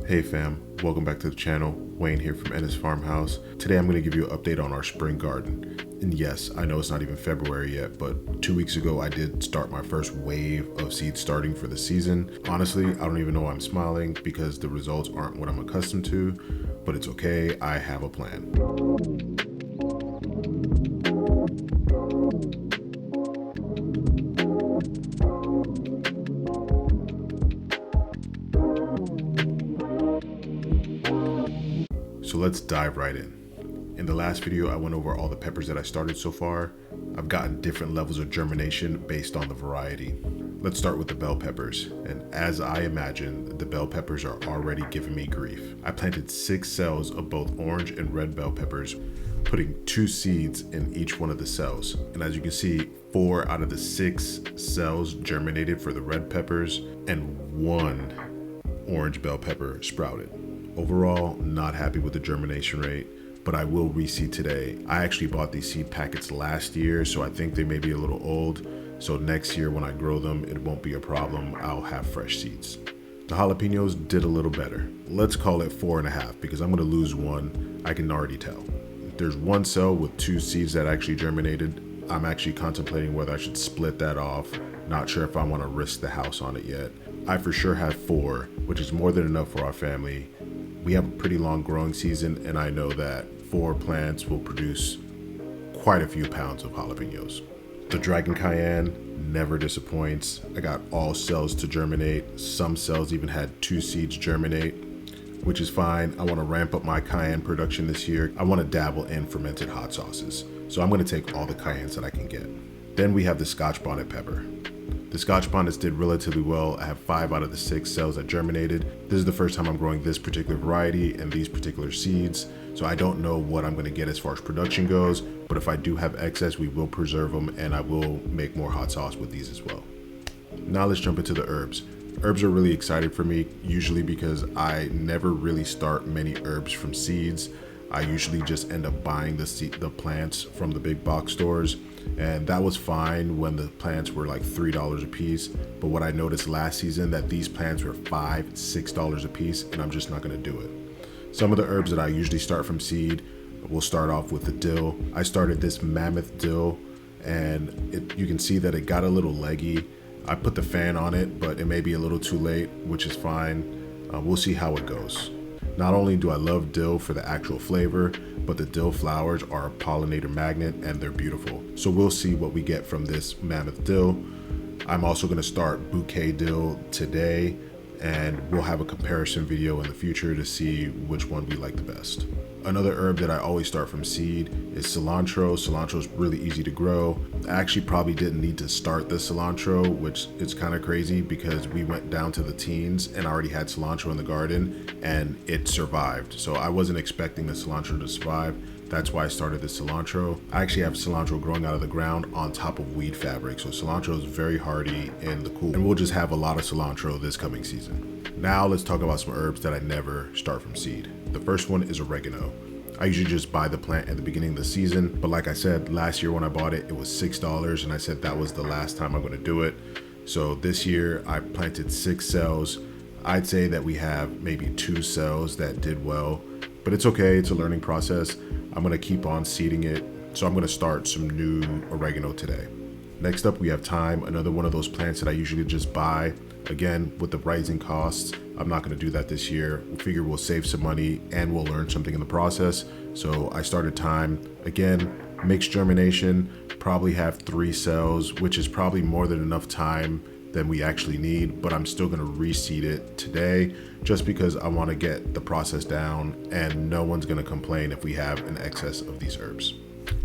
Hey fam, welcome back to the channel. Wayne here from Ennis Farmhouse. Today I'm going to give you an update on our spring garden. And yes, I know it's not even February yet, but 2 weeks ago I did start my first wave of seed starting for the season. Honestly, I don't even know why I'm smiling because the results aren't what I'm accustomed to, but it's okay, I have a plan. So let's dive right in. In the last video, I went over all the peppers that I started so far. I've gotten different levels of germination based on the variety. Let's start with the bell peppers. And as I imagine, the bell peppers are already giving me grief. I planted 6 cells of both orange and red bell peppers, putting 2 seeds in each one of the cells. And as you can see, 4 out of the 6 cells germinated for the red peppers and 1 orange bell pepper sprouted. Overall, not happy with the germination rate, but I will reseed today. I actually bought these seed packets last year, so I think they may be a little old. So next year when I grow them, it won't be a problem. I'll have fresh seeds. The jalapenos did a little better. Let's call it 4.5 because I'm gonna lose 1. I can already tell. There's 1 cell with 2 seeds that actually germinated. I'm actually contemplating whether I should split that off. Not sure if I wanna risk the house on it yet. I for sure have 4, which is more than enough for our family. We have a pretty long growing season, and I know that 4 plants will produce quite a few pounds of jalapenos. The Dragon Cayenne never disappoints. I got all cells to germinate. Some cells even had 2 seeds germinate, which is fine. I want to ramp up my cayenne production this year. I want to dabble in fermented hot sauces. So I'm going to take all the cayennes that I can get. Then we have the Scotch Bonnet pepper. The Scotch Bonnets did relatively well. I have 5 out of the 6 cells that germinated. This is the first time I'm growing this particular variety and these particular seeds. So I don't know what I'm gonna get as far as production goes, but if I do have excess, we will preserve them and I will make more hot sauce with these as well. Now let's jump into the herbs. Herbs are really exciting for me, usually because I never really start many herbs from seeds. I usually just end up buying the plants from the big box stores, and that was fine when the plants were like $3 a piece. But what I noticed last season that these plants were $5, $6 a piece, and I'm just not gonna do it. Some of the herbs that I usually start from seed, we'll start off with the dill. I started this mammoth dill, and you can see that it got a little leggy. I put the fan on it, but it may be a little too late, which is fine. We'll see how it goes. Not only do I love dill for the actual flavor, but the dill flowers are a pollinator magnet and they're beautiful. So we'll see what we get from this mammoth dill. I'm also gonna start bouquet dill today, and we'll have a comparison video in the future to see which one we like the best. Another herb that I always start from seed is cilantro. Cilantro is really easy to grow. I actually probably didn't need to start the cilantro, which is kind of crazy because we went down to the teens and I already had cilantro in the garden and it survived. So I wasn't expecting the cilantro to survive. That's why I started the cilantro. I actually have cilantro growing out of the ground on top of weed fabric. So cilantro is very hardy in the cool. And we'll just have a lot of cilantro this coming season. Now let's talk about some herbs that I never start from seed. The first one is oregano. I usually just buy the plant at the beginning of the season, but like I said, last year when I bought it, it was $6, and I said that was the last time I'm gonna do it. So this year I planted 6 cells. I'd say that we have maybe 2 cells that did well, but it's okay, it's a learning process. I'm gonna keep on seeding it, so I'm gonna start some new oregano today. Next up, we have thyme, another one of those plants that I usually just buy. Again, with the rising costs, I'm not gonna do that this year. We figure we'll save some money and we'll learn something in the process. So I started thyme. Again, mixed germination, probably have 3 cells, which is probably more than enough time than we actually need, but I'm still gonna reseed it today just because I wanna get the process down and no one's gonna complain if we have an excess of these herbs.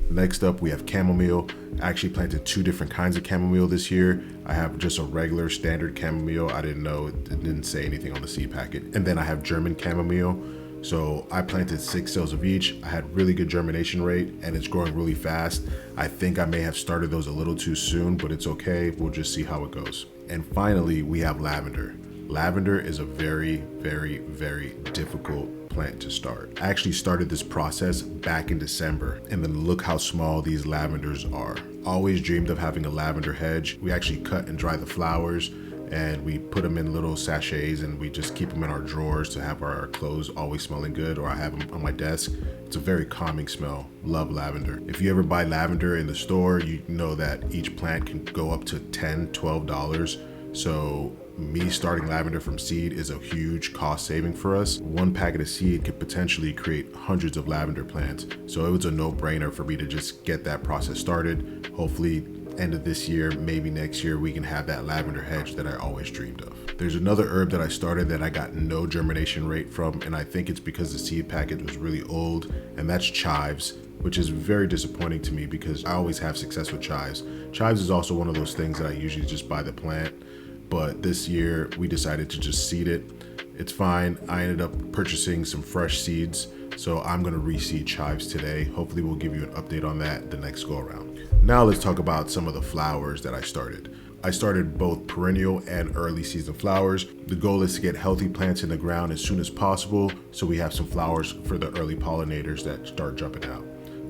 Next up, we have chamomile. I actually planted 2 different kinds of chamomile this year. I have just a regular standard chamomile. I didn't know, it didn't say anything on the seed packet. And then I have German chamomile. So I planted 6 cells of each. I had really good germination rate and it's growing really fast. I think I may have started those a little too soon, but it's okay. We'll just see how it goes. And finally, we have lavender. Lavender is a very, very, very difficult plant to start. I actually started this process back in December, and then look how small these lavenders are. Always dreamed of having a lavender hedge. We actually cut and dry the flowers, and we put them in little sachets and we just keep them in our drawers to have our clothes always smelling good, or I have them on my desk. It's a very calming smell. Love lavender. If you ever buy lavender in the store, you know that each plant can go up to $10-12. So me starting lavender from seed is a huge cost saving for us. One packet of seed could potentially create hundreds of lavender plants. So it was a no-brainer for me to just get that process started. Hopefully end of this year, maybe next year, we can have that lavender hedge that I always dreamed of. There's another herb that I started that I got no germination rate from, and I think it's because the seed packet was really old, and that's chives, which is very disappointing to me because I always have success with chives. Chives is also one of those things that I usually just buy the plant, but this year we decided to just seed it. It's fine. I ended up purchasing some fresh seeds, so I'm gonna reseed chives today. Hopefully we'll give you an update on that the next go around. Now let's talk about some of the flowers that I started. I started both perennial and early season flowers. The goal is to get healthy plants in the ground as soon as possible, so we have some flowers for the early pollinators that start jumping out.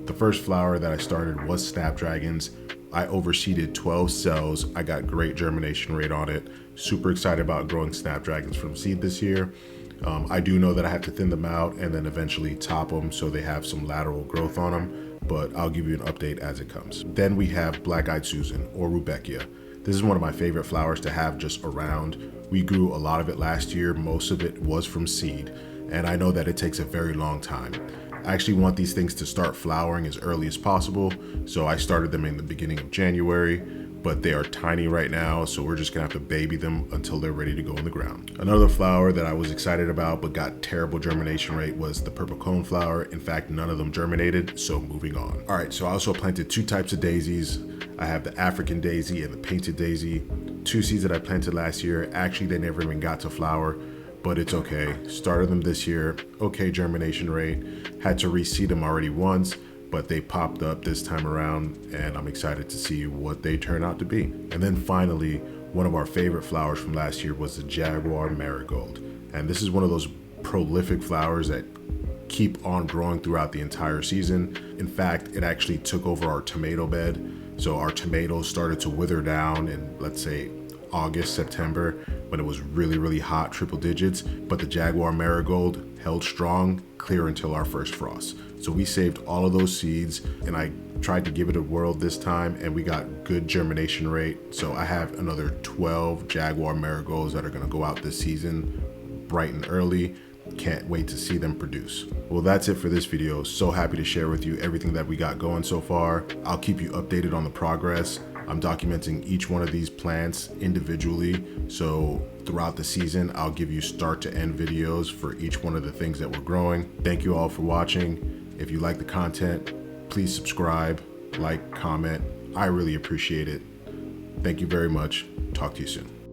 The first flower that I started was Snapdragons. I overseeded 12 cells. I got great germination rate on it. Super excited about growing Snapdragons from seed this year. I do know that I have to thin them out and then eventually top them so they have some lateral growth on them, but I'll give you an update as it comes. Then we have Black-eyed Susan, or Rubia. This is one of my favorite flowers to have just around. We grew a lot of it last year. Most of it was from seed, and I know that it takes a very long time. I actually want these things to start flowering as early as possible, so I started them in the beginning of January, but they are tiny right now, so we're just gonna have to baby them until they're ready to go in the ground. Another flower that I was excited about but got terrible germination rate was the purple cone flower. In fact, none of them germinated, so moving on. All right, so I also planted two types of daisies. I have the African daisy and the painted daisy. Two seeds that I planted last year. Actually, they never even got to flower, but it's okay. Started them this year, okay germination rate. Had to reseed them already once, but they popped up this time around, and I'm excited to see what they turn out to be. And then finally, one of our favorite flowers from last year was the Jaguar Marigold. And this is one of those prolific flowers that keep on growing throughout the entire season. In fact, it actually took over our tomato bed. So our tomatoes started to wither down in, let's say, August, September, when it was really, really hot, triple digits, but the Jaguar Marigold held strong clear until our first frost. So we saved all of those seeds, and I tried to give it a whirl this time, and we got good germination rate. So I have another 12 Jaguar Marigolds that are gonna go out this season, bright and early. Can't wait to see them produce. Well, that's it for this video. So happy to share with you everything that we got going so far. I'll keep you updated on the progress. I'm documenting each one of these plants individually, so throughout the season I'll give you start to end videos for each one of the things that we're growing. Thank you all for watching. If you like the content, please subscribe, like, comment. I really appreciate it. Thank you very much. Talk to you soon.